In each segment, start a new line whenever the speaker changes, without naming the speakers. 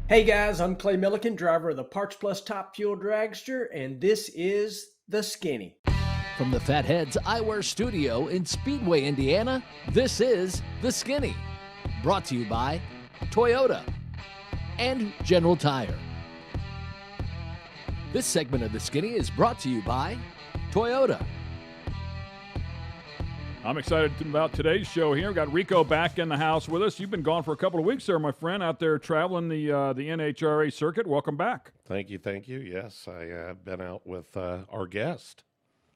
Hey guys, I'm Clay Millican, driver of the Parts Plus Top Fuel Dragster, and this is The Skinny.
From the Fatheads Eyewear Studio in Speedway, Indiana, this is The Skinny. Brought to you by Toyota and General Tire. This segment of The Skinny is brought to you by Toyota.
I'm excited about today's show here. We've got Rico back in the house with us. You've been gone for a couple of weeks there, my friend, out there traveling the NHRA circuit. Welcome back.
Thank you. Yes, I've been out with our guest.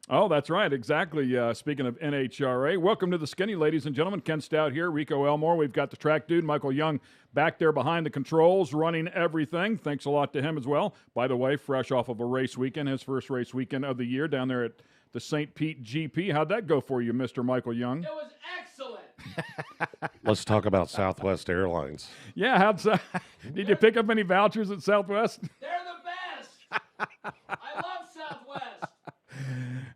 Oh, that's right. Exactly. Speaking of NHRA, welcome to the Skinny, ladies and gentlemen. Ken Stout here, Rico Elmore. We've got the track dude, Michael Young, back there behind the controls, running everything. Thanks a lot to him as well. By the way, fresh off of a race weekend, his first race weekend of the year down there at the St. Pete GP. How'd that go for you, Mr. Michael Young?
It was excellent.
Let's talk about Southwest Airlines.
Yeah, did you pick up any vouchers at Southwest?
They're the best. I love Southwest.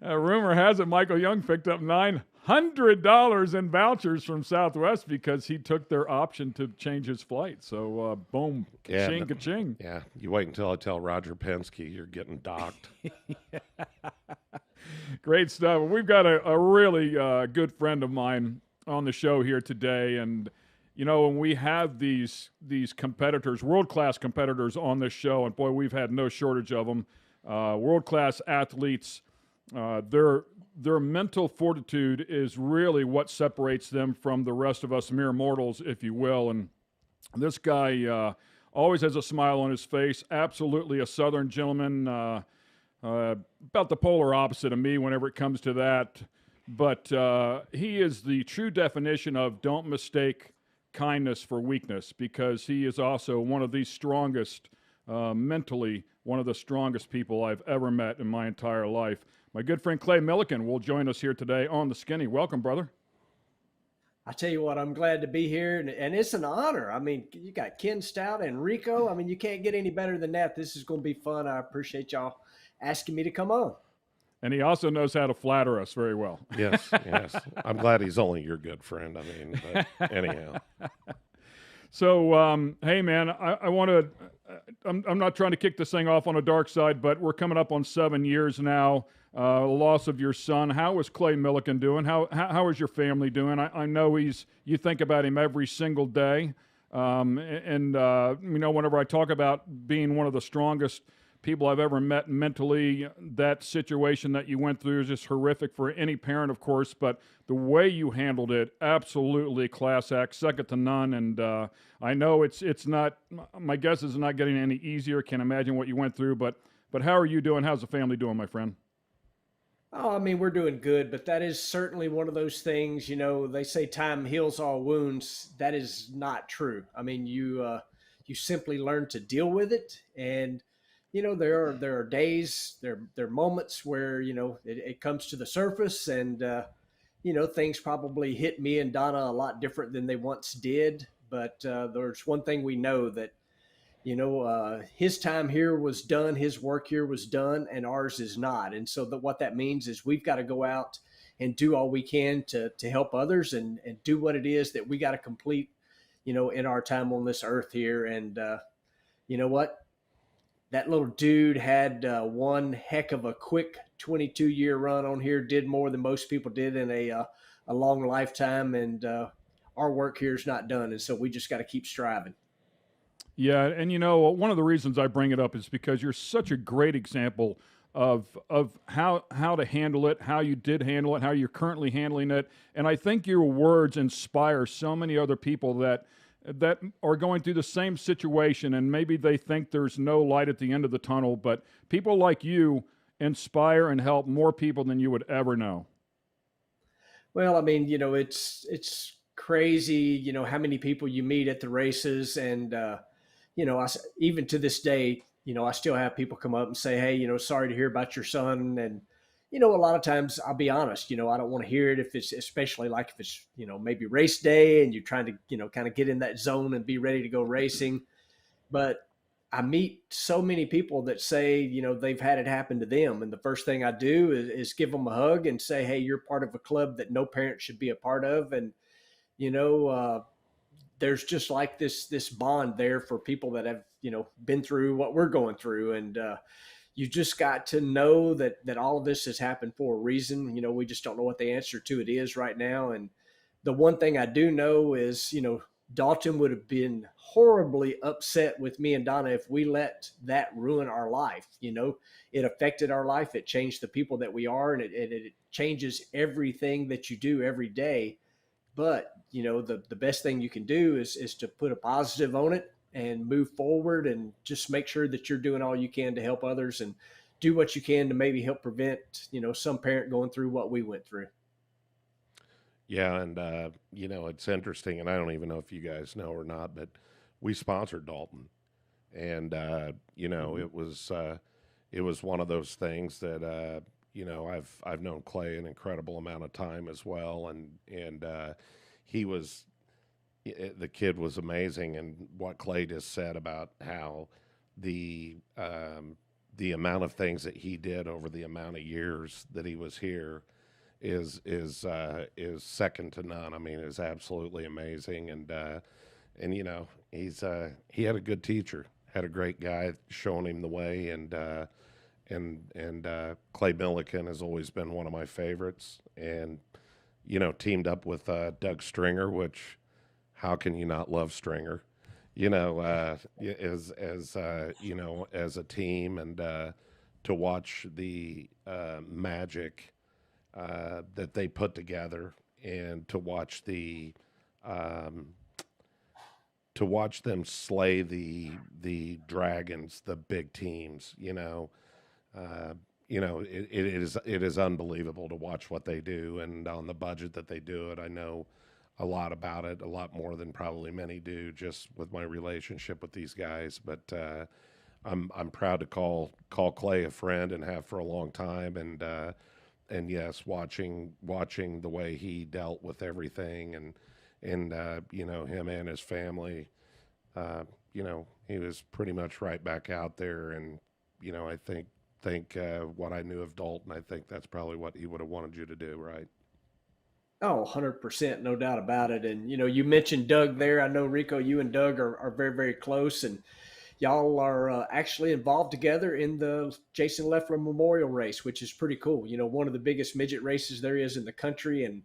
Rumor has it Michael Young picked up $900 in vouchers from Southwest because he took their option to change his flight. So, boom, ka-ching, ka-ching.
Yeah, you wait until I tell Roger Penske you're getting docked.
Great stuff. We've got a really good friend of mine on the show here today. And, you know, when we have these competitors, world-class competitors on this show, and boy, we've had no shortage of them, world-class athletes, their mental fortitude is really what separates them from the rest of us mere mortals, if you will. And this guy always has a smile on his face, absolutely a Southern gentleman, about the polar opposite of me whenever it comes to that. But he is the true definition of don't mistake kindness for weakness, because he is also one of the strongest, mentally, one of the strongest people I've ever met in my entire life. My good friend Clay Millican will join us here today on The Skinny. Welcome, brother.
I tell you what, I'm glad to be here, and it's an honor. I mean, you got Ken Stout and Rico. I mean, you can't get any better than that. This is going to be fun. I appreciate y'all asking me to come on.
And he also knows how to flatter us very well.
Yes. I'm glad he's only your good friend. I mean, but anyhow.
So, hey, man, I want to I'm not trying to kick this thing off on a dark side, but we're coming up on 7 years now. The loss of your son. How is Clay Millican doing? How is your family doing? I know you think about him every single day. You know, whenever I talk about being one of the strongest people I've ever met mentally, that situation that you went through is just horrific for any parent, of course, but the way you handled it, absolutely class act, second to none. And I know it's not, my guess is not getting any easier. Can't imagine what you went through, but how are you doing? How's the family doing, my friend?
Oh, I mean, we're doing good, but that is certainly one of those things, you know, they say time heals all wounds. That is not true. I mean, you simply learn to deal with it. And, you know, there are days, there are moments where, you know, it comes to the surface, and, you know, things probably hit me and Donna a lot different than they once did. But there's one thing we know, that, you know, his time here was done, his work here was done, and ours is not. And so what that means is we've got to go out and do all we can to help others, and do what it is that we got to complete, you know, in our time on this earth here. And you know what? That little dude had one heck of a quick 22-year run on here, did more than most people did in a long lifetime. And our work here is not done. And so we just got to keep striving.
Yeah, and you know, one of the reasons I bring it up is because you're such a great example of how to handle it, how you did handle it, how you're currently handling it. And I think your words inspire so many other people that are going through the same situation, and maybe they think there's no light at the end of the tunnel, but people like you inspire and help more people than you would ever know.
Well, I mean, you know, it's crazy, you know, how many people you meet at the races. And you know, even to this day, you know, I still have people come up and say, hey, you know, sorry to hear about your son. And, you know, a lot of times, I'll be honest, you know, I don't want to hear it, if it's, especially like if it's, you know, maybe race day and you're trying to, you know, kind of get in that zone and be ready to go racing. But I meet so many people that say, you know, they've had it happen to them. And the first thing I do is give them a hug and say, hey, you're part of a club that no parent should be a part of. And, you know, there's just like this bond there for people that have, been through what we're going through. And you just got to know that all of this has happened for a reason. We just don't know what the answer to it is right now. And the one thing I do know is, Dalton would have been horribly upset with me and Donna if we let that ruin our life. It affected our life. It changed the people that we are, and it changes everything that you do every day. But, the best thing you can do is to put a positive on it and move forward, and just make sure that you're doing all you can to help others, and do what you can to maybe help prevent, some parent going through what we went through.
Yeah, and it's interesting, and I don't even know if you guys know or not, but we sponsored Dalton, and it was one of those things that I've known Clay an incredible amount of time as well, and he was the kid was amazing, and what Clay just said about how the amount of things that he did over the amount of years that he was here is second to none. I mean, it's absolutely amazing, and he had a good teacher, had a great guy showing him the way, and Clay Millican has always been one of my favorites, and teamed up with Doug Stringer, which how can you not love Stringer? As as a team, and to watch the magic that they put together, and to watch them slay the dragons, the big teams. It is unbelievable to watch what they do, and on the budget that they do it. I know a lot about it, a lot more than probably many do, just with my relationship with these guys. But I'm proud to call Clay a friend, and have for a long time, and yes, watching the way he dealt with everything, and him and his family, he was pretty much right back out there, and I think what I knew of Dalton, I think that's probably what he would have wanted you to do, right?
Oh, 100%, no doubt about it. And, you mentioned Doug there. I know, Rico, you and Doug are very, very close, and y'all are actually involved together in the Jason Leffler Memorial Race, which is pretty cool. One of the biggest midget races there is in the country. And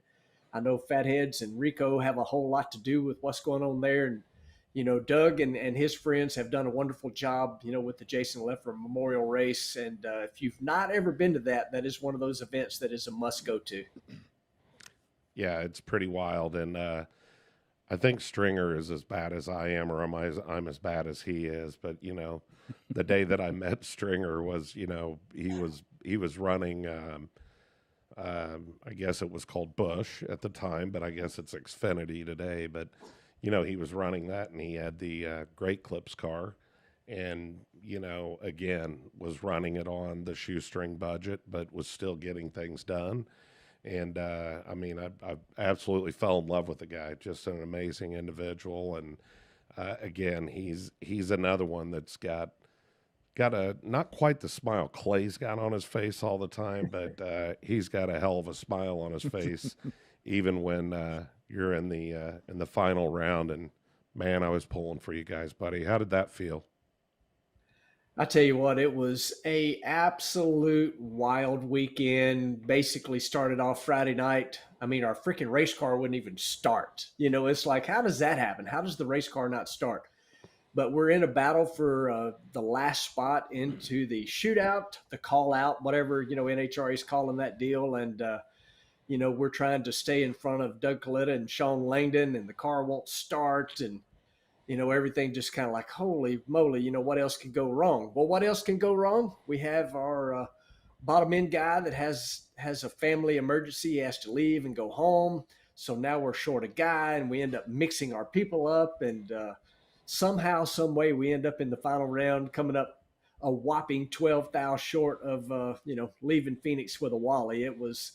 I know Fatheads and Rico have a whole lot to do with what's going on there. And, Doug and his friends have done a wonderful job, with the Jason Leffler Memorial Race. And if you've not ever been to that is one of those events that is a must go to.
Yeah, it's pretty wild, and I think Stringer is as bad as I am, or I'm as bad as he is. But the day that I met Stringer was, he was running. I guess it was called Bush at the time, but I guess it's Xfinity today. But he was running that, and he had the Great Clips car, and again was running it on the shoestring budget, but was still getting things done. And I mean, I absolutely fell in love with the guy. Just an amazing individual, and again, he's another one that's got a not quite the smile Clay's got on his face all the time, but he's got a hell of a smile on his face, even when you're in the final round. And man, I was pulling for you guys, buddy. How did that feel?
I tell you what, it was a absolute wild weekend. Basically started off Friday night. I mean, our freaking race car wouldn't even start. It's like, how does that happen? How does the race car not start? But we're in a battle for the last spot into the shootout, the call out, whatever, NHRA is calling that deal. And, we're trying to stay in front of Doug Coletta and Sean Langdon, and the car won't start. And everything just kind of like, holy moly, what else could go wrong? Well, what else can go wrong? We have our bottom end guy that has a family emergency. He has to leave and go home. So now we're short a guy, and we end up mixing our people up. And somehow, some way, we end up in the final round coming up a whopping 12 thou short of, leaving Phoenix with a Wally. It was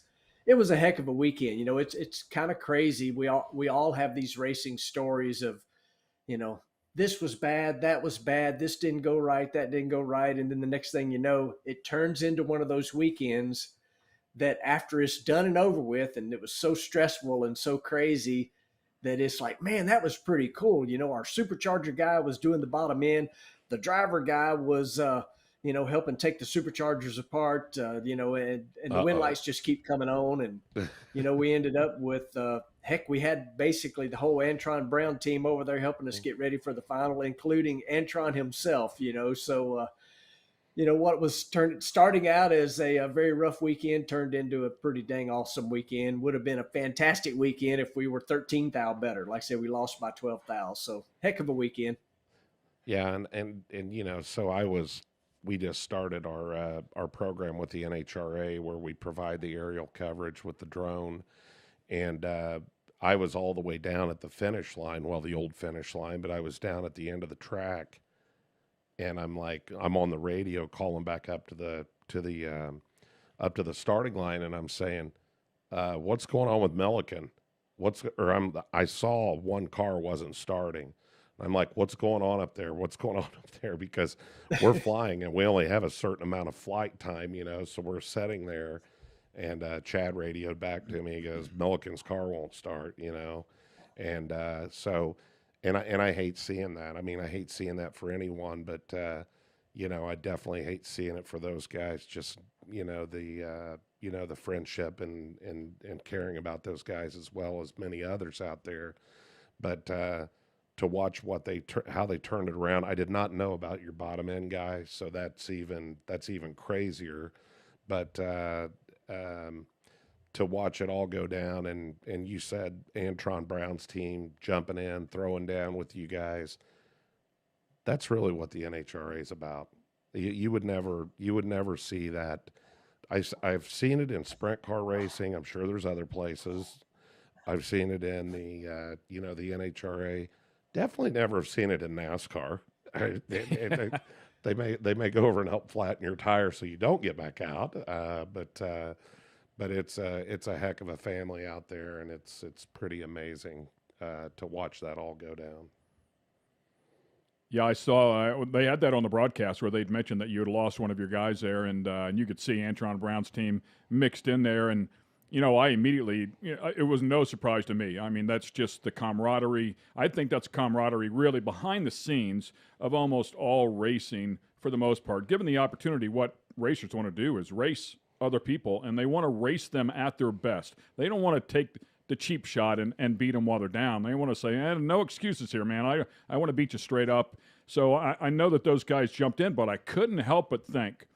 a heck of a weekend. It's kind of crazy. We all have these racing stories of, this was bad, that was bad, this didn't go right, that didn't go right. And then the next thing you know, it turns into one of those weekends that after it's done and over with, and it was so stressful and so crazy, that it's like, man, that was pretty cool. Our supercharger guy was doing the bottom end. The driver guy was, helping take the superchargers apart, and the wind
Uh-oh.
lights just keep coming on. And, we ended up with, heck, we had basically the whole Antron Brown team over there helping us get ready for the final, including Antron himself, so, what was starting out as a very rough weekend turned into a pretty dang awesome weekend. Would have been a fantastic weekend if we were 13 thou better. Like I said, we lost by 12 thou. So heck of a weekend.
Yeah, and so we just started our program with the NHRA where we provide the aerial coverage with the drone, and I was all the way down at the finish line, well, the old finish line, but I was down at the end of the track, and I'm on the radio calling back up to the starting line, and I'm saying, what's going on with Millican? I saw one car wasn't starting. I'm like, what's going on up there? What's going on up there? Because we're flying and we only have a certain amount of flight time, so we're sitting there, and Chad radioed back to me. He goes, Millican's car won't start, and so. And I hate seeing that. I mean, I hate seeing that for anyone, but I definitely hate seeing it for those guys. Just the friendship and caring about those guys as well as many others out there. But to watch how they turned it around, I did not know about your bottom end guy, so that's even crazier. But to watch it all go down, and you said Antron Brown's team jumping in, throwing down with you guys. That's really what the NHRA is about. You would never see that. I've seen it in sprint car racing. I'm sure there's other places. I've seen it in the the NHRA. Definitely never have seen it in NASCAR. They may go over and help flatten your tire so you don't get back out. But it's a heck of a family out there, and it's pretty amazing to watch that all go down.
Yeah, I saw they had that on the broadcast where they'd mentioned that you had lost one of your guys there, and you could see Antron Brown's team mixed in there. And, I immediately, it was no surprise to me. I mean, that's just the camaraderie. I think that's camaraderie really behind the scenes of almost all racing for the most part. Given the opportunity, what racers want to do is race other people, and they want to race them at their best. They don't want to take the cheap shot and beat them while they're down. They want to say, no excuses here, man. I want to beat you straight up. So I know that those guys jumped in, but I couldn't help but think,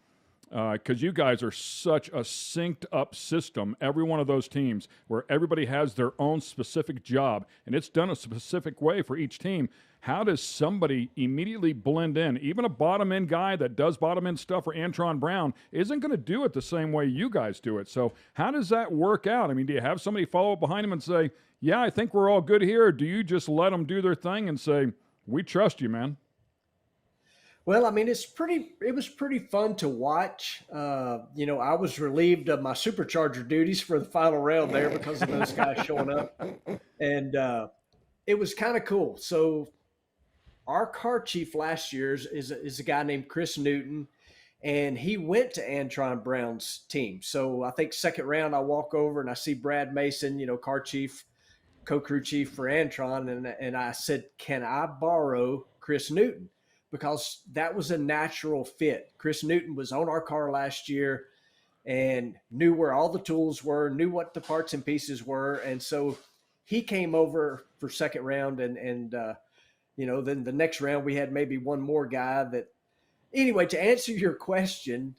because you guys are such a synced up system, every one of those teams, where everybody has their own specific job, and it's done a specific way for each team. How does somebody immediately blend in? Even a bottom end guy that does bottom end stuff for Antron Brown isn't going to do it the same way you guys do it. So how does that work out? I mean, do you have somebody follow up behind him and say, yeah, I think we're all good here? Or do you just let them do their thing and say, we trust you, man?
Well, I mean, it was pretty fun to watch. I was relieved of my supercharger duties for the final round there because of those guys showing up. And it was kind of cool. So our car chief last year is a guy named Chris Newton, and he went to Antron Brown's team. So I think second round, I walk over and I see Brad Mason, car chief, co-crew chief for Antron. And I said, can I borrow Chris Newton? Because that was a natural fit. Chris Newton was on our car last year and knew where all the tools were, knew what the parts and pieces were. And so he came over for second round, and then the next round we had maybe one more guy that, anyway, to answer your question,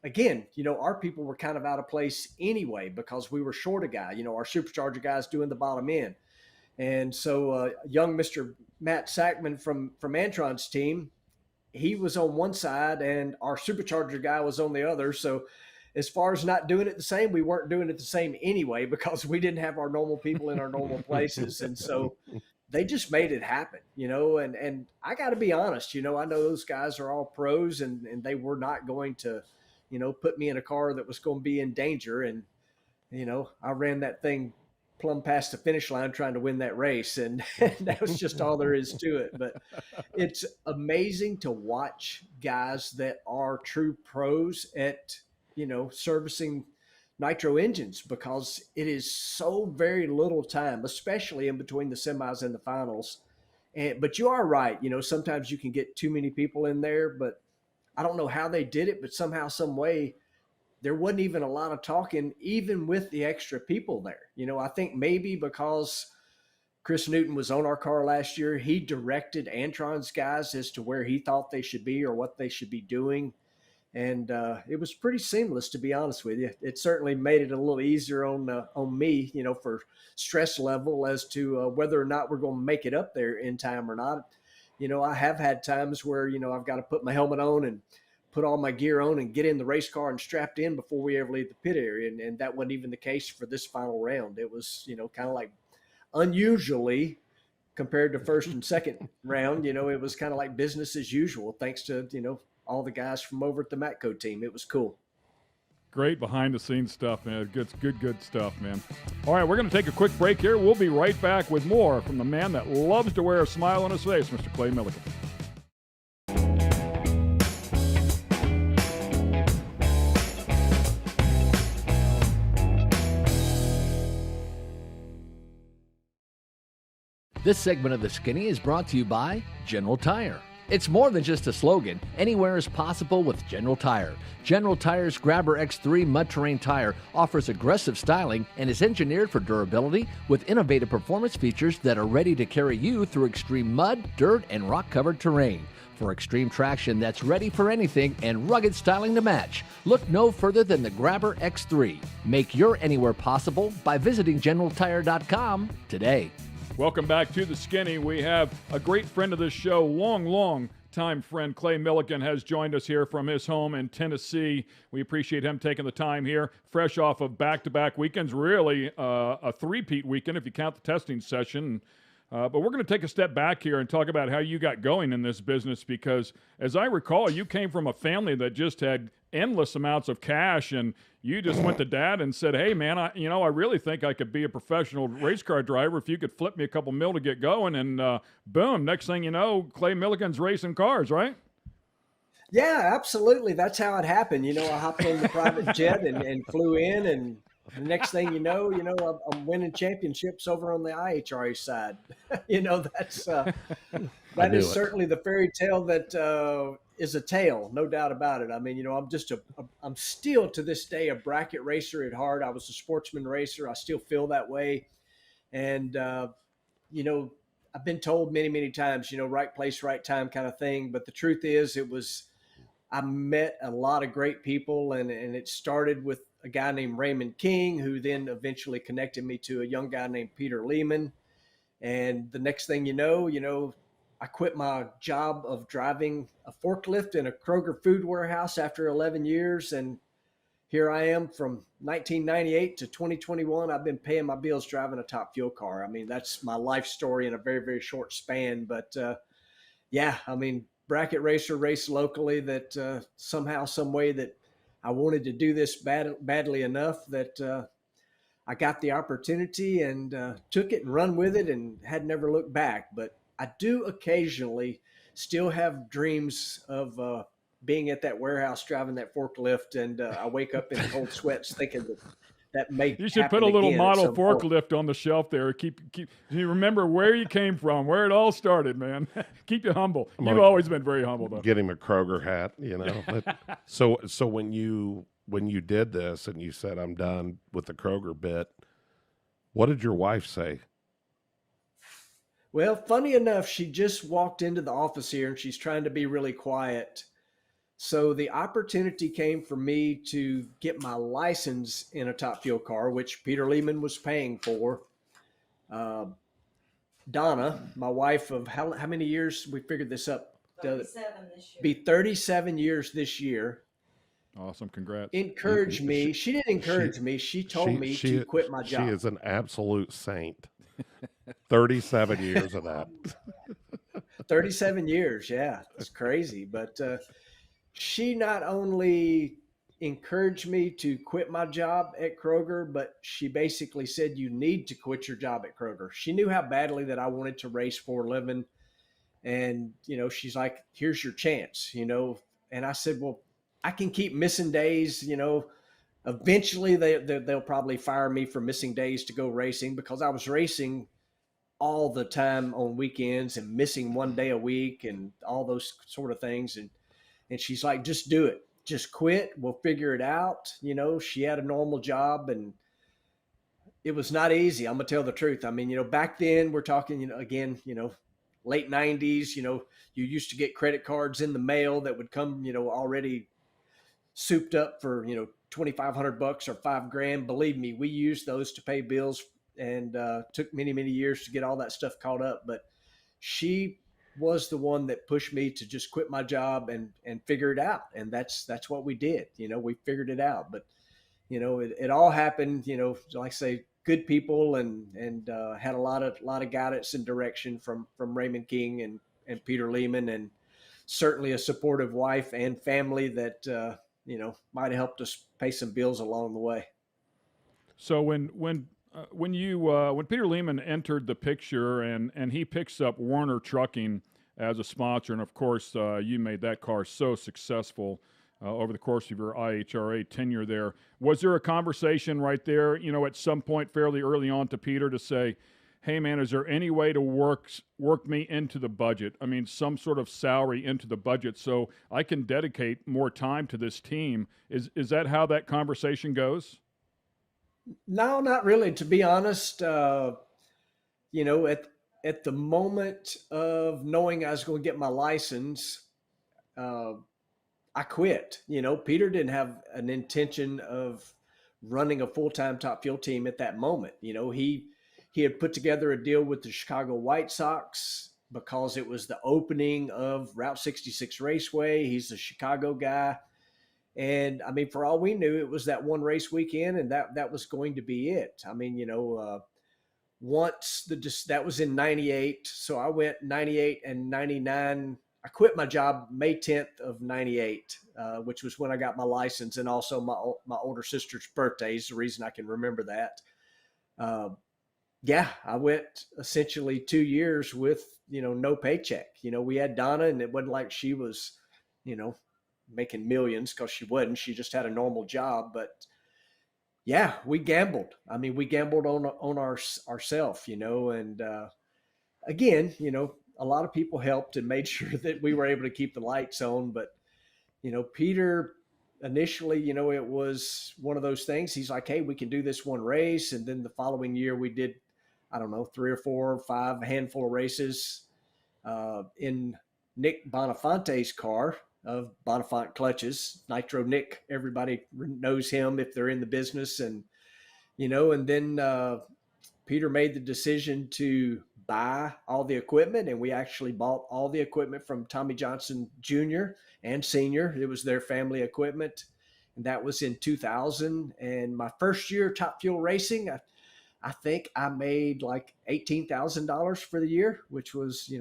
again, our people were kind of out of place anyway, because we were short a guy, our supercharger guys doing the bottom end. And so young Mr. Matt Sackman from Antron's team, he was on one side and our supercharger guy was on the other. So as far as not doing it the same, we weren't doing it the same anyway, because we didn't have our normal people in our normal places. And so they just made it happen, and I got to be honest, I know those guys are all pros, and they were not going to, put me in a car that was going to be in danger. And, I ran that thing plumb past the finish line trying to win that race. And that was just all there is to it. But it's amazing to watch guys that are true pros at, servicing nitro engines because it is so very little time, especially in between the semis and the finals. But you are right. Sometimes you can get too many people in there, but I don't know how they did it, but somehow, some way, there wasn't even a lot of talking, even with the extra people there. I think maybe because Chris Newton was on our car last year, he directed Antron's guys as to where he thought they should be or what they should be doing. And it was pretty seamless, to be honest with you. It certainly made it a little easier on me, for stress level as to whether or not we're going to make it up there in time or not. I have had times where I've got to put my helmet on and put all my gear on and get in the race car and strapped in before we ever leave the pit area, and that wasn't even the case for this final round. It was kind of like unusually compared to first and second round. It was kind of like business as usual, thanks to all the guys from over at the Matco team. It was cool.
Great behind the scenes stuff, man. Good stuff, man. All right, we're going to take a quick break here. We'll be right back with more from the man that loves to wear a smile on his face, Mr. Clay Millican.
This segment of The Skinny is brought to you by General Tire. It's more than just a slogan. Anywhere is possible with General Tire. General Tire's Grabber X3 mud terrain tire offers aggressive styling and is engineered for durability with innovative performance features that are ready to carry you through extreme mud, dirt, and rock-covered terrain. For extreme traction that's ready for anything and rugged styling to match, look no further than the Grabber X3. Make your anywhere possible by visiting GeneralTire.com today.
Welcome back to The Skinny. We have a great friend of this show, long time friend, Clay Millican, has joined us here from his home in Tennessee. We appreciate him taking the time here, fresh off of back-to-back weekends, really a three-peat weekend if you count the testing session. But we're going to take a step back here and talk about how you got going in this business because, as I recall, you came from a family that just had endless amounts of cash, and you just went to Dad and said, "Hey, man, I really think I could be a professional race car driver if you could flip me a couple mil to get going." And boom, next thing you know, Clay Millican's racing cars, right?
Yeah, absolutely. That's how it happened. I hopped on the private jet and flew in, and the next thing you know, I'm winning championships over on the IHRA side. That is certainly the fairy tale that is a tale, no doubt about it. I mean, I'm still to this day a bracket racer at heart. I was a sportsman racer. I still feel that way. And, I've been told many times, right place, right time kind of thing. But the truth is I met a lot of great people, and it started with a guy named Raymond King, who then eventually connected me to a young guy named Peter Lehman. And the next thing you know, I quit my job of driving a forklift in a Kroger food warehouse after 11 years. And here I am from 1998 to 2021. I've been paying my bills driving a Top Fuel car. I mean, that's my life story in a very, very short span. But yeah, I mean, bracket racer, race locally, that somehow, some way that I wanted to do this badly enough that I got the opportunity and took it and run with it and had never looked back. But I do occasionally still have dreams of being at that warehouse driving that forklift, and I wake up in cold sweats thinking that may
You should
happen
put a little
again
model
at some point.
forklift on the shelf there. Keep. You remember where you came from, where it all started, man. Keep you humble. You've always been very humble, though.
Get him a Kroger hat, But, so when you did this and you said, "I'm done with the Kroger bit," what did your wife say?
Well, funny enough, she just walked into the office here and she's trying to be really quiet. So the opportunity came for me to get my license in a Top Fuel car, which Peter Lehman was paying for. Donna, my wife of how many years? We figured this up.
37 this year.
Be 37 years this year.
Awesome, congrats.
Encouraged me. She didn't encourage me. She told me to quit my job.
She is an absolute saint. 37 years of that.
37 years. Yeah, it's crazy. But she not only encouraged me to quit my job at Kroger, but she basically said, "You need to quit your job at Kroger." She knew how badly that I wanted to race for a living. And, she's like, "Here's your chance," And I said, "Well, I can keep missing days, Eventually, they'll probably fire me for missing days to go racing because I was racing all the time on weekends and missing one day a week and all those sort of things. And she's like, just do it. Just quit. We'll figure it out. She had a normal job and it was not easy. I'm gonna tell the truth. I mean, back then we're talking, again, late '90s. You used to get credit cards in the mail that would come, already souped up for $2,500 or $5,000. Believe me, we used those to pay bills, and took many years to get all that stuff caught up. But she was the one that pushed me to just quit my job and figure it out, and that's what we did. We figured it out. But it all happened. Like I say, good people and had a lot of guidance and direction from Raymond King and Peter Lehman, and certainly a supportive wife and family that might have helped us pay some bills along the way.
So when Peter Lehman entered the picture and he picks up Warner Trucking as a sponsor, and of course you made that car so successful over the course of your IHRA tenure there. Was there a conversation right there, at some point fairly early on to Peter to say, hey man, is there any way to work me into the budget? I mean, some sort of salary into the budget so I can dedicate more time to this team. Is that how that conversation goes?
No, not really. To be honest, at the moment of knowing I was going to get my license, uh, I quit. Peter didn't have an intention of running a full-time Top Fuel team at that moment. He had put together a deal with the Chicago White Sox because it was the opening of Route 66 Raceway. He's a Chicago guy. And I mean, for all we knew, it was that one race weekend, and that was going to be it. I mean, once that was in '98, so I went '98 and '99. I quit my job May 10th of '98, which was when I got my license, and also my older sister's birthday is the reason I can remember that. Uh, yeah, I went essentially 2 years with no paycheck. We had Donna, and it wasn't like she was, you know, making millions, because she wasn't. She just had a normal job. But yeah, we gambled. I mean, we gambled on ourself, and again, a lot of people helped and made sure that we were able to keep the lights on. But Peter initially, it was one of those things. He's like, hey, we can do this one race. And then the following year we did, I don't know, 3 or 4 or 5, a handful of races in Nick Bonafante's car of Bonafont Clutches. Nitro Nick, everybody knows him if they're in the business. And, and then Peter made the decision to buy all the equipment, and we actually bought all the equipment from Tommy Johnson Jr. and Sr. It was their family equipment, and that was in 2000. And my first year Top Fuel racing, I think I made like $18,000 for the year, which was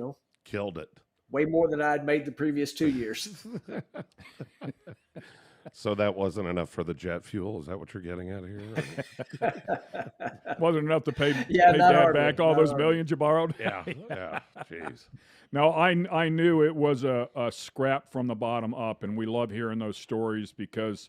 Killed it.
way more than I'd made the previous 2 years.
So that wasn't enough for the jet fuel. Is that what you're getting at here?
Wasn't enough to pay
not
Dad
hardly,
back all
not
those
hardly.
millions you borrowed?
Yeah. Jeez.
No, I knew it was a scrap from the bottom up, and we love hearing those stories because,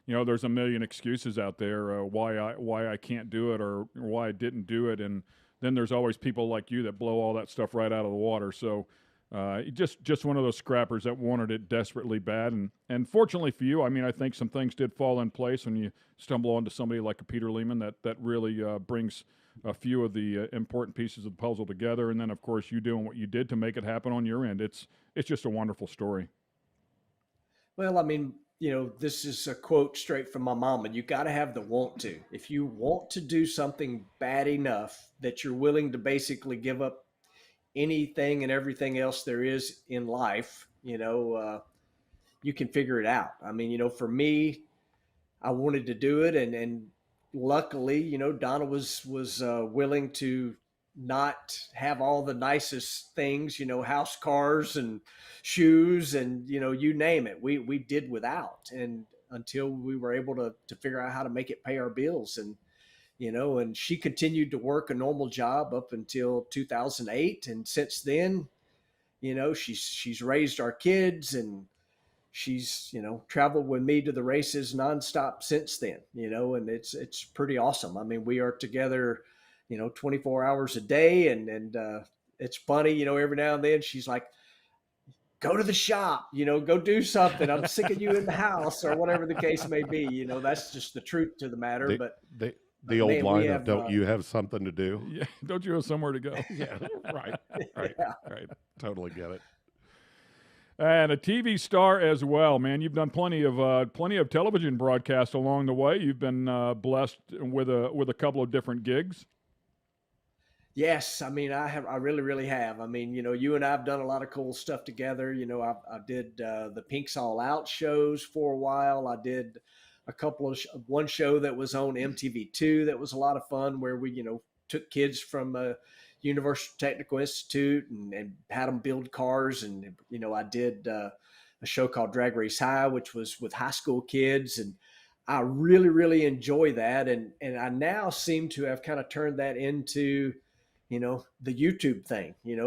there's a million excuses out there why I can't do it or why I didn't do it, and then there's always people like you that blow all that stuff right out of the water. So just one of those scrappers that wanted it desperately bad, and fortunately for you, I mean, I think some things did fall in place when you stumble onto somebody like a Peter Lehman that really brings a few of the important pieces of the puzzle together, and then of course you doing what you did to make it happen on your end. It's just a wonderful story.
Well, I mean, this is a quote straight from my mama. You got to have the want to. If you want to do something bad enough that you're willing to basically give up anything and everything else there is in life, you can figure it out. I mean, for me, I wanted to do it, and luckily, Donna was willing to not have all the nicest things, house, cars, and shoes, and you name it. We did without, and until we were able to figure out how to make it pay our bills, and and she continued to work a normal job up until 2008, and since then, she's raised our kids, and she's traveled with me to the races nonstop since then. And it's pretty awesome. I mean, we are together 24 hours a day, and it's funny. Every now and then she's like, go to the shop, go do something. I'm sick of you in the house, or whatever the case may be. That's just the truth to the matter.
The
But
the the old
man, we
line of
have
"Don't you have something to do?"
Yeah, don't you have somewhere to go?
Yeah, right, right,
yeah.
right. Totally get it.
And a TV star as well, man. You've done plenty of television broadcasts along the way. You've been blessed with a couple of different gigs.
Yes, I mean, I really, really have. I mean, you and I've done a lot of cool stuff together. I did the Pinks All Out shows for a while. I did a couple of one show that was on MTV2 that was a lot of fun, where we took kids from Universal Technical Institute and had them build cars. And I did a show called Drag Race High, which was with high school kids, and I really, really enjoy that. And I now seem to have kind of turned that into the YouTube thing. You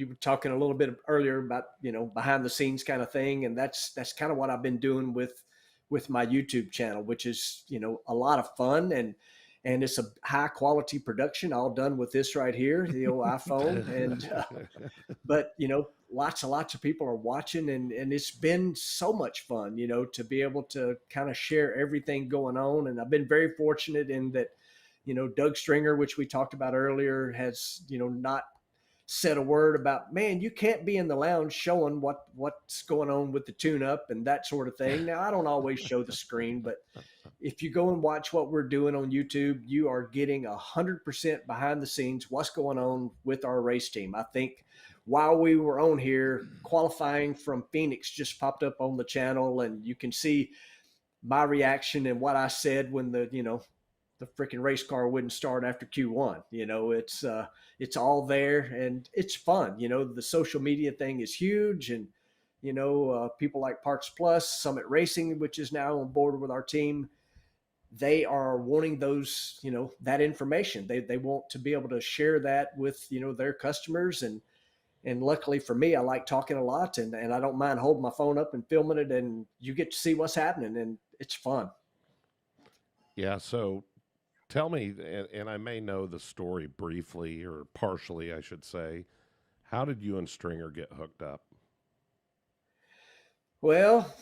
were talking a little bit earlier about behind the scenes kind of thing, and that's kind of what I've been doing with my YouTube channel, which is a lot of fun, and it's a high quality production, all done with this right here, the old iPhone. And but lots and lots of people are watching, and it's been so much fun to be able to kind of share everything going on. And I've been very fortunate in that Doug Stringer, which we talked about earlier, has not said a word about, man, you can't be in the lounge showing what's going on with the tune-up and that sort of thing. Now, I don't always show the screen, but if you go and watch what we're doing on YouTube, you are getting 100% behind the scenes what's going on with our race team. I think while we were on here, qualifying from Phoenix just popped up on the channel, and you can see my reaction and what I said when the freaking race car wouldn't start after Q1. It's all there, and it's fun. The social media thing is huge, and people like Parts Plus, Summit Racing, which is now on board with our team, they are wanting those, that information. They want to be able to share that with their customers, and luckily for me, I like talking a lot, and I don't mind holding my phone up and filming it, and you get to see what's happening, and it's fun.
Yeah. So tell me, and I may know the story briefly or partially, I should say. How did you and Stringer get hooked up?
Well,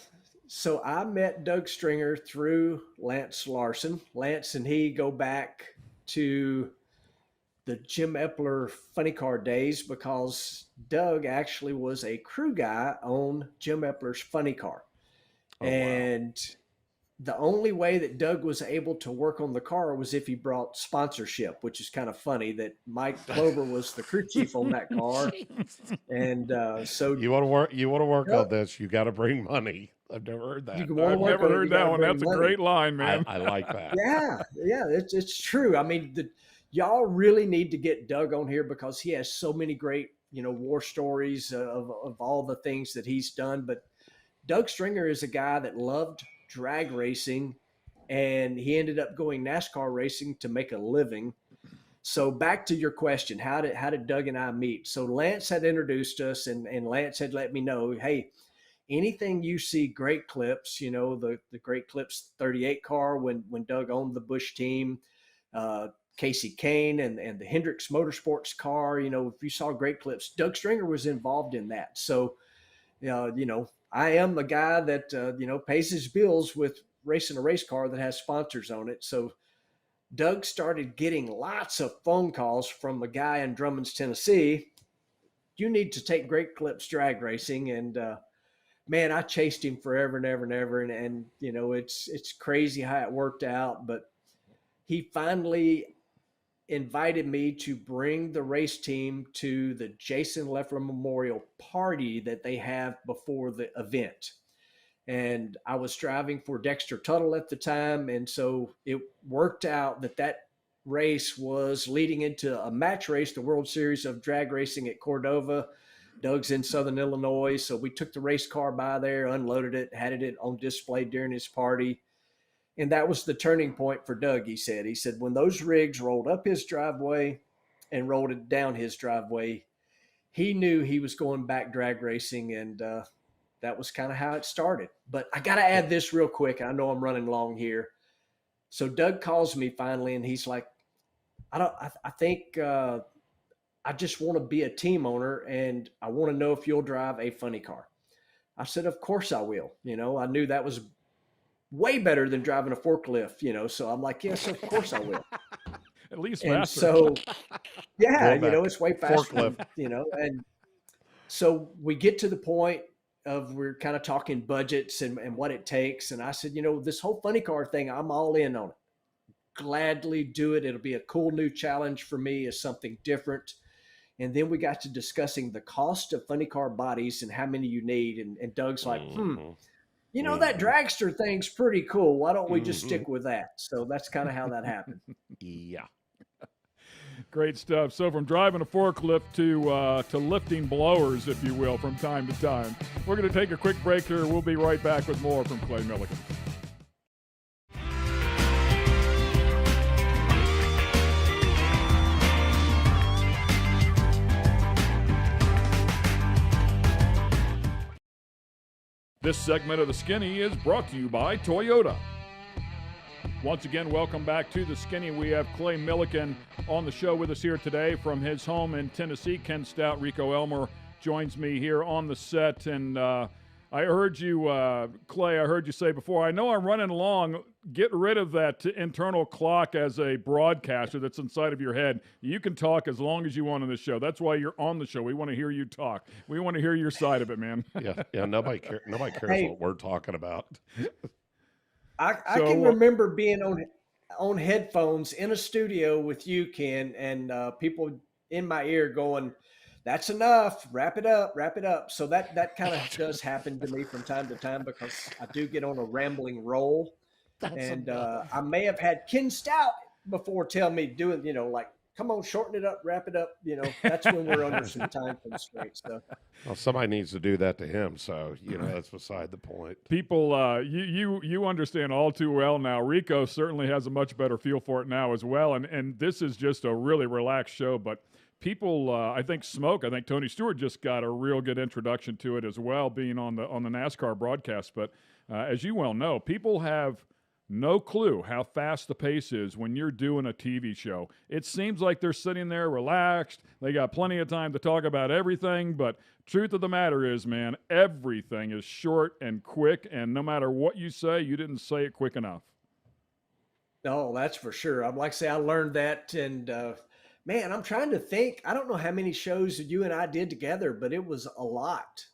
so I met Doug Stringer through Lance Larson. Lance and he go back to the Jim Epler funny car days, because Doug actually was a crew guy on Jim Epler's funny car.
Oh, wow.
And the only way that Doug was able to work on the car was if he brought sponsorship, which is kind of funny that Mike Clover was the crew chief on that car. And so
You want to work? You want to work
Yep.
on this? You got to bring money. I've never heard that.
you can want to
I've
work
never
on it,
heard
you
that
gotta
one.
bring
That's a
money.
great line, man.
I like that.
Yeah, it's true. I mean, y'all really need to get Doug on here, because he has so many great, war stories of all the things that he's done. But Doug Stringer is a guy that loved drag racing, and he ended up going NASCAR racing to make a living. So back to your question, how did Doug and I meet? So Lance had introduced us, and Lance had let me know, hey, anything you see Great Clips, the Great Clips 38 car when Doug owned the Bush team, Casey Kane and the Hendricks Motorsports car, if you saw Great Clips, Doug Stringer was involved in that. So, I am the guy that, pays his bills with racing a race car that has sponsors on it. So Doug started getting lots of phone calls from a guy in Drummond's, Tennessee. You need to take Great Clips drag racing. And, man, I chased him forever and ever and ever. And it's crazy how it worked out. But he finally invited me to bring the race team to the Jason Leffler Memorial party that they have before the event. And I was driving for Dexter Tuttle at the time. And so it worked out that race was leading into a match race, the World Series of Drag Racing at Cordova. Doug's in Southern Illinois. So we took the race car by there, unloaded it, had it on display during his party. And that was the turning point for Doug, he said. He said, when those rigs rolled up his driveway and rolled it down his driveway, he knew he was going back drag racing. And that was kind of how it started. But I got to add this real quick. I know I'm running long here. So Doug calls me finally, and he's like, I think I just want to be a team owner, and I want to know if you'll drive a funny car. I said, of course I will. I knew that was way better than driving a forklift, so I'm like, yes, of course I will.
At least
And
faster.
so, yeah,
Rollback.
it's way faster,
Forklift.
and so we get to the point of we're kind of talking budgets and what it takes. And I said, this whole funny car thing, I'm all in on it. Gladly do it. It'll be a cool new challenge for me, as something different. And then we got to discussing the cost of funny car bodies and how many you need. And Doug's like, that dragster thing's pretty cool. Why don't we just stick with that? So that's kind of how that happened.
Yeah.
Great stuff. So from driving a forklift to lifting blowers, if you will, from time to time. We're going to take a quick break here. We'll be right back with more from Clay Millican. This segment of The Skinny is brought to you by Toyota. Once again, welcome back to The Skinny. We have Clay Millican on the show with us here today from his home in Tennessee. Ken Stout, Rico Elmer joins me here on the set. And I heard you, Clay, I heard you say before, I know I'm running long. Get rid of that internal clock as a broadcaster that's inside of your head. You can talk as long as you want on the show. That's why you're on the show. We want to hear you talk. We want to hear your side of it, man.
Yeah. Nobody cares what we're talking about.
I can remember being on headphones in a studio with you, Ken, and people in my ear going, "That's enough. Wrap it up. Wrap it up." So that kind of does happen to me from time to time, because I do get on a rambling roll. I may have had Ken Stout before tell me doing, like, come on, shorten it up, wrap it up. That's when we're under some time constraints. So.
Well, somebody needs to do that to him. So, that's beside the point.
People, you understand all too well now. Rico certainly has a much better feel for it now as well. And this is just a really relaxed show. But people, I think Tony Stewart just got a real good introduction to it as well, being on the NASCAR broadcast. But as you well know, people have no clue how fast the pace is when you're doing a TV show. It seems like they're sitting there relaxed. They got plenty of time to talk about everything, but truth of the matter is, man, everything is short and quick, and no matter what you say, you didn't say it quick enough.
No, that's for sure. I'm like I say, I learned that, and man, I'm trying to think. I don't know how many shows you and I did together, but it was a lot.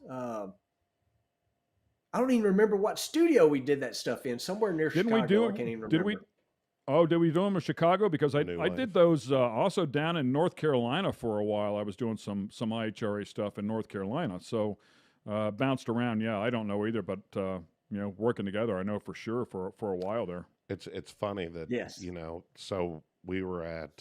I don't even remember what studio we did that stuff in. Somewhere near Chicago. I can't even remember.
Did we do them in Chicago? Because I did those also down in North Carolina for a while. I was doing some IHRA stuff in North Carolina. So bounced around. Yeah, I don't know either, but working together, I know for sure for a while there.
It's funny that so we were at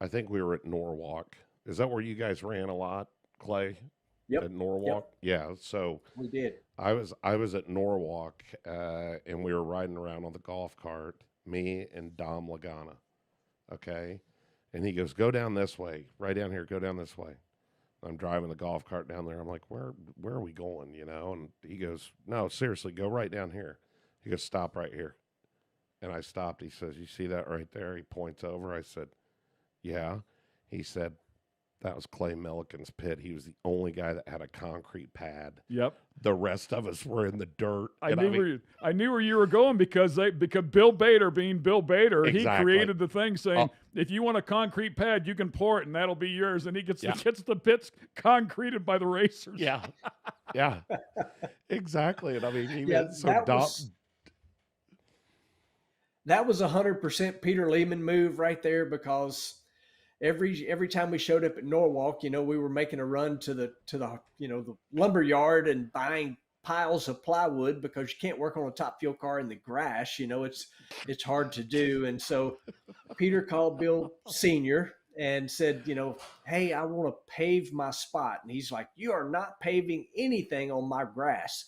I think we were at Norwalk. Is that where you guys ran a lot, Clay?
Yep.
At Norwalk? Yep. Yeah. So
we did.
I was at Norwalk, and we were riding around on the golf cart, me and Dom Lagana. Okay. And he goes, "Go down this way, right down here, go down this way." I'm driving the golf cart down there. I'm like, where are we going? And he goes, "No, seriously, go right down here." He goes, "Stop right here." And I stopped. He says, "You see that right there?" He points over. I said, "Yeah." He said, "That was Clay Millican's pit. He was the only guy that had a concrete pad.
Yep.
The rest of us were in the dirt."
I knew where you were going because Bill Bader, being Bill Bader,
exactly.
He created the thing saying, if you want a concrete pad, you can pour it and that'll be yours. And he gets the pits concreted by the racers.
Yeah. Yeah. Exactly. And
that was 100% Peter Lehman move right there, because every time we showed up at Norwalk, we were making a run to the the lumber yard and buying piles of plywood, because you can't work on a top fuel car in the grass. It's hard to do. And so Peter called Bill Sr. and said, "Hey, I want to pave my spot." And he's like, "You are not paving anything on my grass."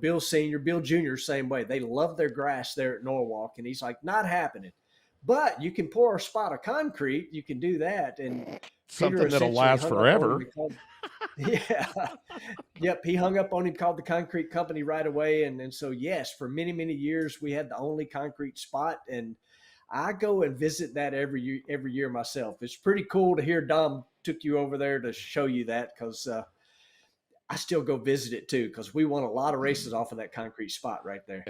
Bill Sr., Bill Jr., same way. They love their grass there at Norwalk. And he's like, "Not happening. But you can pour a spot of concrete. You can do that." And
something that'll last forever.
Yeah. Yep. He hung up on him, called the concrete company right away. And so, yes, for many, many years, we had the only concrete spot. And I go and visit that every year myself. It's pretty cool to hear Dom took you over there to show you that because I still go visit it too because we won a lot of races off of that concrete spot right there.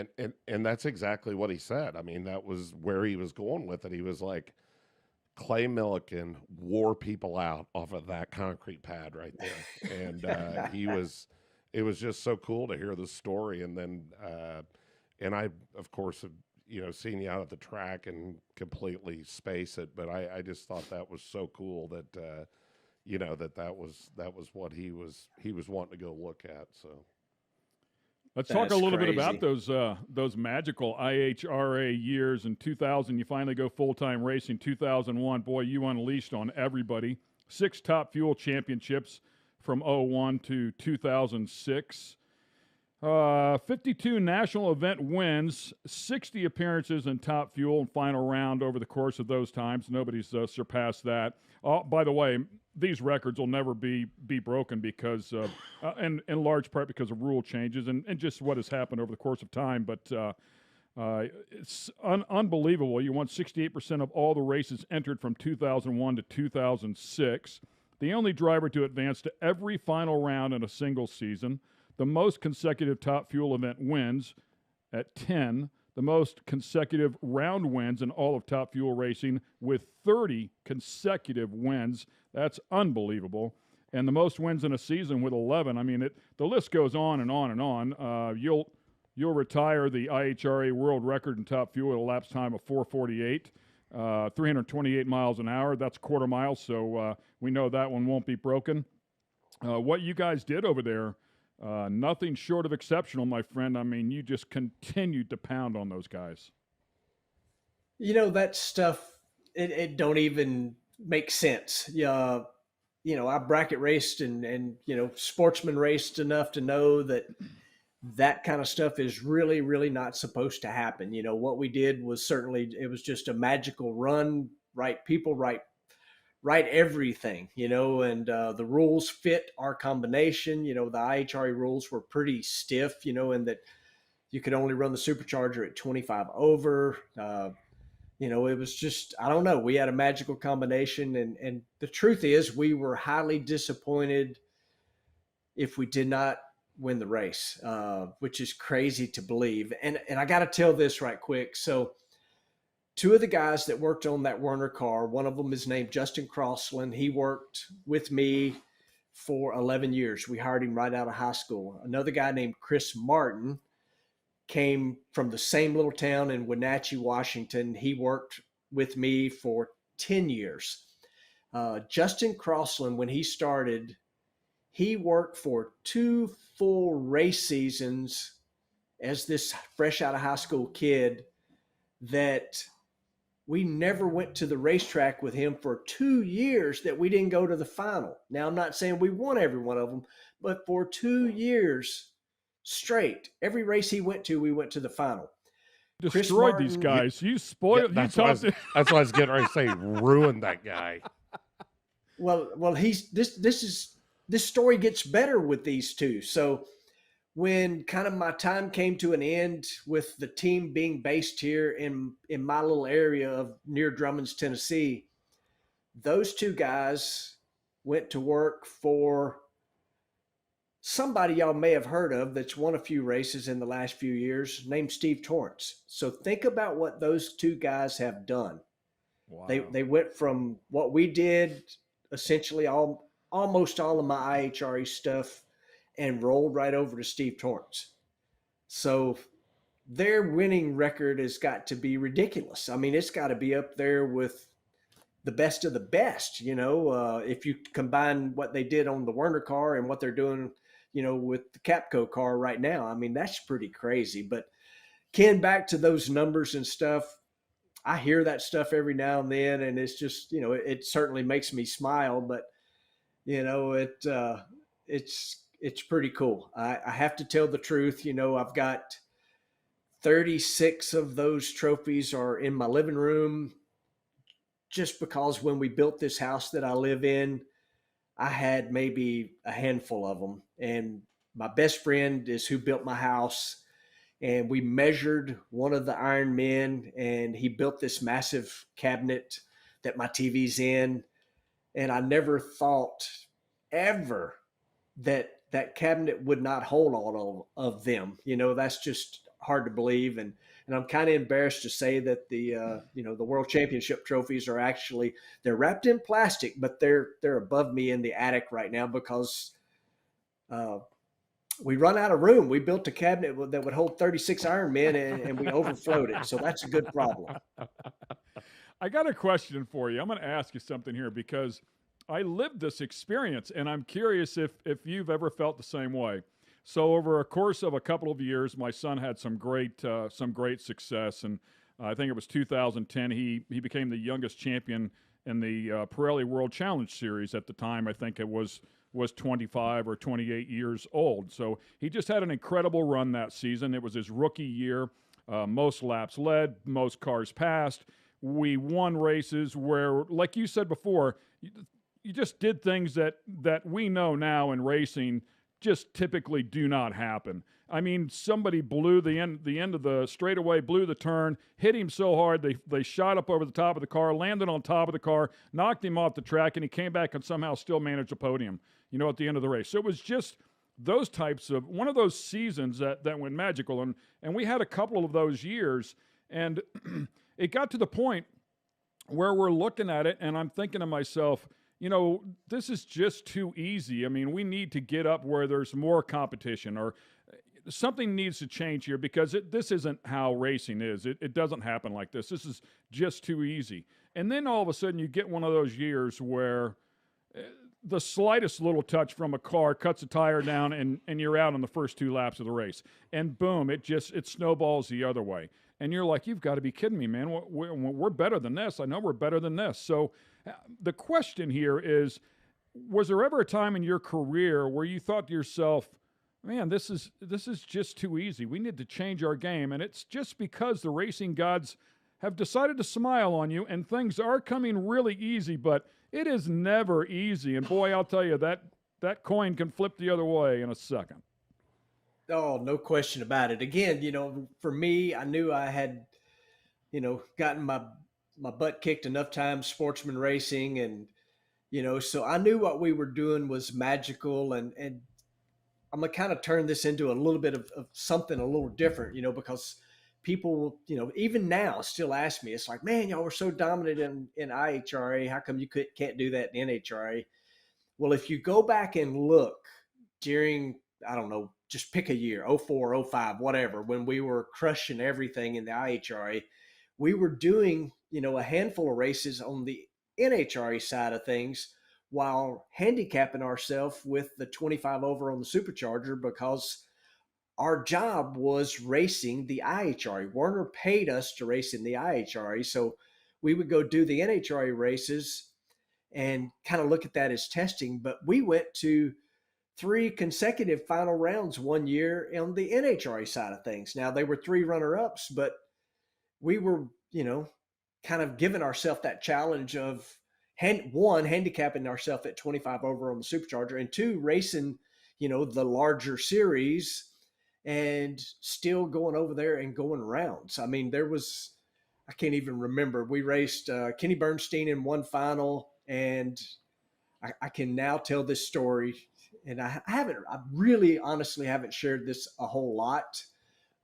And that's exactly what he said. I mean, that was where he was going with it. He was like, Clay Millican wore people out off of that concrete pad right there, and it was just so cool to hear the story. And then, and I, of course, have seen you out at the track and completely space it, but I just thought that was so cool that that was what he was wanting to go look at. So.
Let's talk a little bit about
crazy.
those magical IHRA years. In 2000, you finally go full-time racing. 2001, boy, you unleashed on everybody. 6 Top Fuel championships from '01 to 2006. 52 national event wins, 60 appearances in Top Fuel and final round over the course of those times. Nobody's surpassed that. By the way, these records will never be broken because, and in large part because of rule changes and just what has happened over the course of time. But it's unbelievable. You won 68% of all the races entered from 2001 to 2006. The only driver to advance to every final round in a single season. The most consecutive Top Fuel event wins at 10. The most consecutive round wins in all of Top Fuel racing with 30 consecutive wins. That's unbelievable. And the most wins in a season with 11. I mean, the list goes on and on and on. You'll retire the IHRA world record in Top Fuel at a lapse time of 4:48, 328 miles an hour. That's quarter mile, so we know that one won't be broken. What you guys did over there, nothing short of exceptional, my friend. I mean, you just continued to pound on those guys.
That stuff, it don't even make sense. I bracket raced and sportsman raced enough to know that kind of stuff is really, really not supposed to happen. What we did was certainly, it was just a magical run, right people, right everything, and the rules fit our combination. The IHRA rules were pretty stiff, in that you could only run the supercharger at 25 over. It was just, I don't know. We had a magical combination. And the truth is, we were highly disappointed if we did not win the race, which is crazy to believe. And I got to tell this right quick. So, 2 of the guys that worked on that Werner car, one of them is named Justin Crossland. He worked with me for 11 years. We hired him right out of high school. Another guy named Chris Martin came from the same little town in Wenatchee, Washington. He worked with me for 10 years. Justin Crossland, when he started, he worked for 2 full race seasons as this fresh out of high school kid that we never went to the racetrack with him for 2 years that we didn't go to the final. Now, I'm not saying we won every one of them, but for 2 years straight, every race he went to, we went to the final.
Destroyed these guys. You spoiled.
That's what I was getting ready to say. Ruined that guy.
Well, this story gets better with these 2. So when kind of my time came to an end with the team being based here in my little area of near Drummond's, Tennessee, those 2 guys went to work for somebody y'all may have heard of that's won a few races in the last few years, named Steve Torrance. So think about what those 2 guys have done.
Wow.
They went from what we did, essentially almost all of my IHRA stuff, and rolled right over to Steve Torrance. So their winning record has got to be ridiculous. I mean, it's got to be up there with the best of the best, if you combine what they did on the Werner car and what they're doing, with the Capco car right now. I mean, that's pretty crazy. But Ken, back to those numbers and stuff, I hear that stuff every now and then, and it's just, it certainly makes me smile, but it's pretty cool. I have to tell the truth. I've got 36 of those trophies are in my living room, just because when we built this house that I live in, I had maybe a handful of them. And my best friend is who built my house. And we measured one of the Iron Men, and he built this massive cabinet that my TV's in. And I never thought ever that that cabinet would not hold all of them. That's just hard to believe. And I'm kind of embarrassed to say that the world championship trophies are actually, they're wrapped in plastic, but they're above me in the attic right now because uh, we run out of room. We built a cabinet that would hold 36 Iron Men, and we overflowed it. So that's a good problem.
I got a question for you. I'm going to ask you something here because I lived this experience, and I'm curious if you've ever felt the same way. So over a course of a couple of years, my son had some great success, and I think it was 2010. He became the youngest champion in the Pirelli World Challenge Series at the time. I think it was 25 or 28 years old. So he just had an incredible run that season. It was his rookie year, most laps led, most cars passed. We won races where, like you said before, you just did things that we know now in racing just typically do not happen. I mean, somebody blew the end of the straightaway, blew the turn, hit him so hard they shot up over the top of the car, landed on top of the car, knocked him off the track, and he came back and somehow still managed a podium, at the end of the race. So it was just those types of, one of those seasons that went magical. And we had a couple of those years, and it got to the point where we're looking at it, and I'm thinking to myself, this is just too easy. I mean, we need to get up where there's more competition, or something needs to change here, because this isn't how racing is. It doesn't happen like this. This is just too easy. And then all of a sudden you get one of those years where the slightest little touch from a car cuts a tire down, and you're out on the first 2 laps of the race. And boom, it snowballs the other way. And you're like, you've got to be kidding me, man. We're better than this. I know we're better than this. So the question here is, was there ever a time in your career where you thought to yourself, man, this is just too easy. We need to change our game. And it's just because the racing gods have decided to smile on you, and things are coming really easy, but it is never easy. And boy, I'll tell you, that coin can flip the other way in a second.
Oh, no question about it. Again, for me, I knew I had, gotten my butt kicked enough times sportsman racing, and so I knew what we were doing was magical. And I'm gonna kind of turn this into a little bit of something a little different, because people, even now still ask me, it's like, man, y'all were so dominant in IHRA. How come you can't do that in NHRA? Well, if you go back and look during, I don't know, just pick a year, 04, 05, whatever, when we were crushing everything in the IHRA, we were doing, a handful of races on the NHRA side of things while handicapping ourselves with the 25 over on the supercharger, because our job was racing the IHRA. Werner paid us to race in the IHRA. So we would go do the NHRA races and kind of look at that as testing. But we went to 3 consecutive final rounds one year on the NHRA side of things. Now, they were 3 runner-ups, but we were, kind of giving ourselves that challenge of one, handicapping ourselves at 25 over on the supercharger, and 2, racing, the larger series and still going over there and going rounds. I mean, I can't even remember. We raced Kenny Bernstein in one final, and I can now tell this story. And I really honestly haven't shared this a whole lot,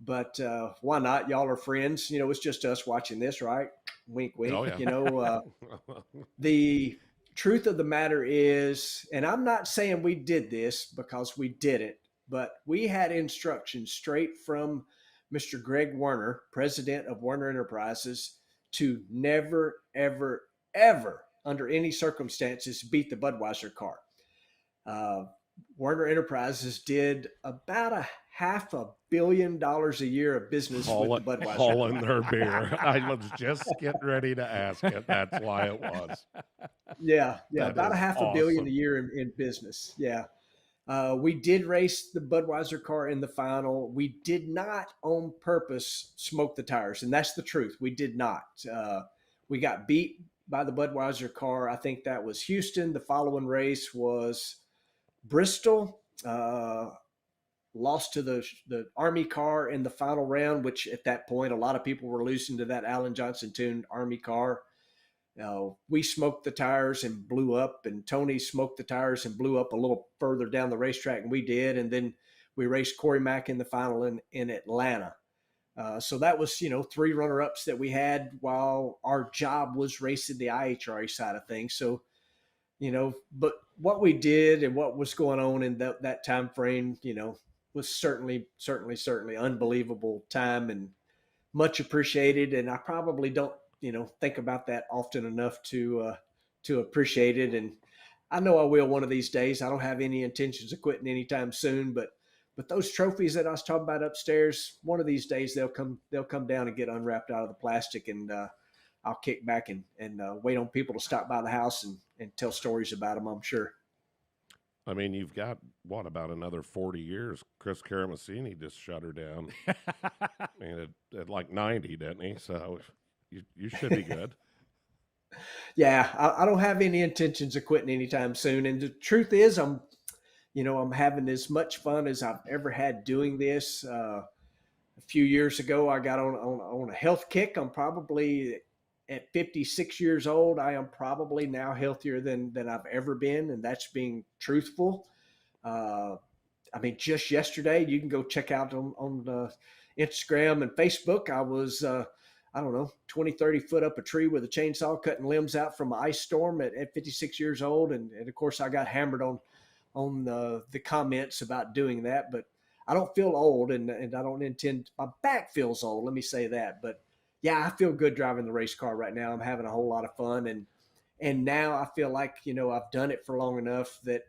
but why not? Y'all are friends. It's just us watching this, right? Wink, wink.
Oh, yeah.
The truth of the matter is, and I'm not saying we did this because we didn't, but we had instructions straight from Mr. Greg Werner, president of Werner Enterprises, to never, ever, ever, under any circumstances, beat the Budweiser car. Werner Enterprises did about $500 million a year of business with the Budweiser.
Hauling their beer. I was just getting ready to ask it. That's why it was.
Yeah,
That
about
is
$500 million
awesome.
a year in business. Yeah. We did race the Budweiser car in the final. We did not on purpose smoke the tires, and that's the truth. We did not. We got beat by the Budweiser car. I think that was Houston. The following race was Bristol. Lost to the Army car in the final round, which at that point a lot of people were losing to that Alan Johnson tuned Army car. We smoked the tires and blew up, and Tony smoked the tires and blew up a little further down the racetrack than we did. And then we raced Corey Mack in the final in Atlanta. So that was, 3 runner-ups that we had while our job was racing the IHRA side of things. So, but what we did and what was going on in that time frame, was certainly unbelievable time and much appreciated. And I probably don't, think about that often enough to appreciate it. And I know I will one of these days. I don't have any intentions of quitting anytime soon, but those trophies that I was talking about upstairs, one of these days they'll come down and get unwrapped out of the plastic, and I'll kick back and wait on people to stop by the house and tell stories about them, I'm sure.
I mean, you've got, about another 40 years. Chris Karamazini just shut her down. I mean, at like 90, didn't he? So you should be good.
Yeah, I don't have any intentions of quitting anytime soon. And the truth is, I'm having as much fun as I've ever had doing this. A few years ago, I got on a health kick. I'm probably at 56 years old. I am probably now healthier than I've ever been, and that's being truthful. Just yesterday, you can go check out on Instagram and Facebook. I was 20, 30 foot up a tree with a chainsaw, cutting limbs out from an ice storm at 56 years old. And of course I got hammered on the comments about doing that, but I don't feel old, and I don't intend, my back feels old. Let me say that. But yeah, I feel good driving the race car right now. I'm having a whole lot of fun. And now I feel like, I've done it for long enough that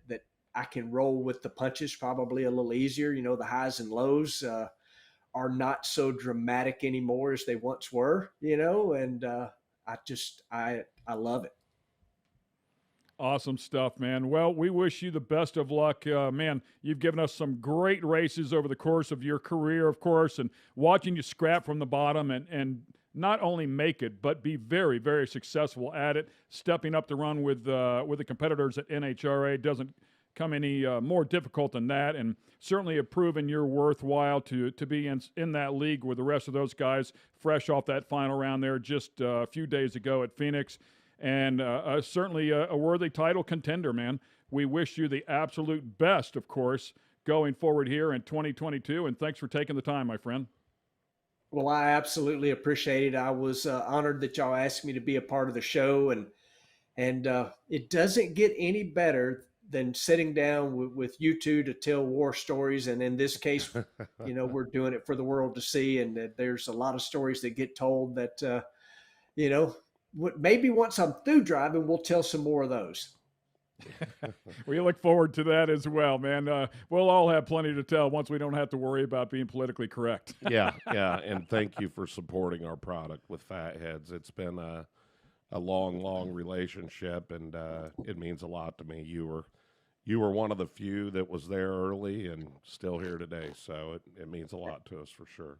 I can roll with the punches probably a little easier. The highs and lows, are not so dramatic anymore as they once were, and I love it.
Awesome stuff, man. Well, we wish you the best of luck. Man, you've given us some great races over the course of your career, of course, and watching you scrap from the bottom and not only make it, but be very, very successful at it. Stepping up to run with the competitors at NHRA doesn't come any more difficult than that, and certainly have proven you're worthwhile to be in that league with the rest of those guys, fresh off that final round there just a few days ago at Phoenix, and certainly a worthy title contender, man. We wish you the absolute best, of course, going forward here in 2022, and thanks for taking the time, my friend.
Well, I absolutely appreciate it. I was honored that y'all asked me to be a part of the show, and it doesn't get any better than sitting down with you two to tell war stories. And in this case, we're doing it for the world to see. And there's a lot of stories that get told that, maybe once I'm through driving, we'll tell some more of those.
We look forward to that as well, man. We'll all have plenty to tell once we don't have to worry about being politically correct.
Yeah. And thank you for supporting our product with Fatheads. It's been a long relationship, and it means a lot to me. You were one of the few that was there early and still here today, so it means a lot to us for sure.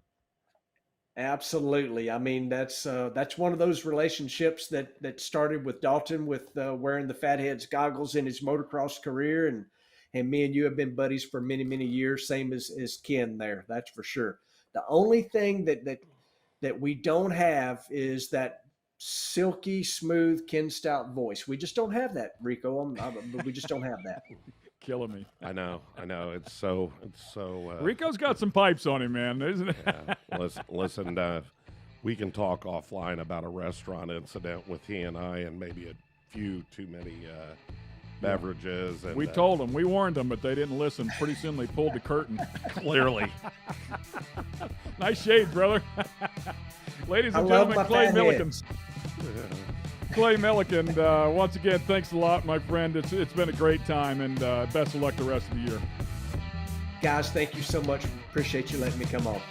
Absolutely. I mean, that's one of those relationships that started with Dalton with wearing the Fatheads goggles in his motocross career, and me and you have been buddies for many years. Same as Ken there, that's for sure. The only thing that we don't have is that silky smooth Ken Stout voice. We just don't have that, Rico. We just don't have that.
Killing me.
I know. It's so.
Rico's got some pipes on him, man, isn't it?
Yeah. Listen. We can talk offline about a restaurant incident with he and I, and maybe a few too many beverages. And,
we told them, we warned them, but they didn't listen. Pretty soon they pulled the curtain.
Clearly.
Nice shade, brother. Ladies and gentlemen, Clay Millican. Clay Millican, once again, thanks a lot, my friend. It's been a great time, and best of luck the rest of the year.
Guys, thank you so much. Appreciate you letting me come on.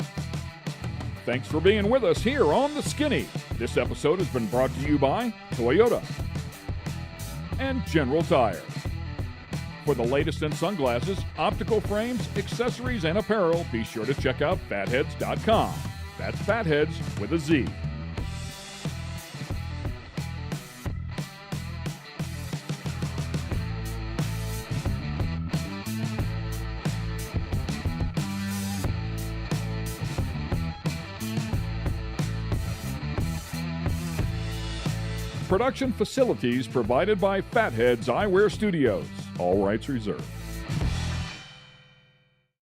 Thanks for being with us here on The Skinny. This episode has been brought to you by Toyota and General Tire. For the latest in sunglasses, optical frames, accessories, and apparel, be sure to check out fatheads.com. That's Fatheads with a Z. Production facilities provided by Fatheads Eyewear Studios. All rights reserved.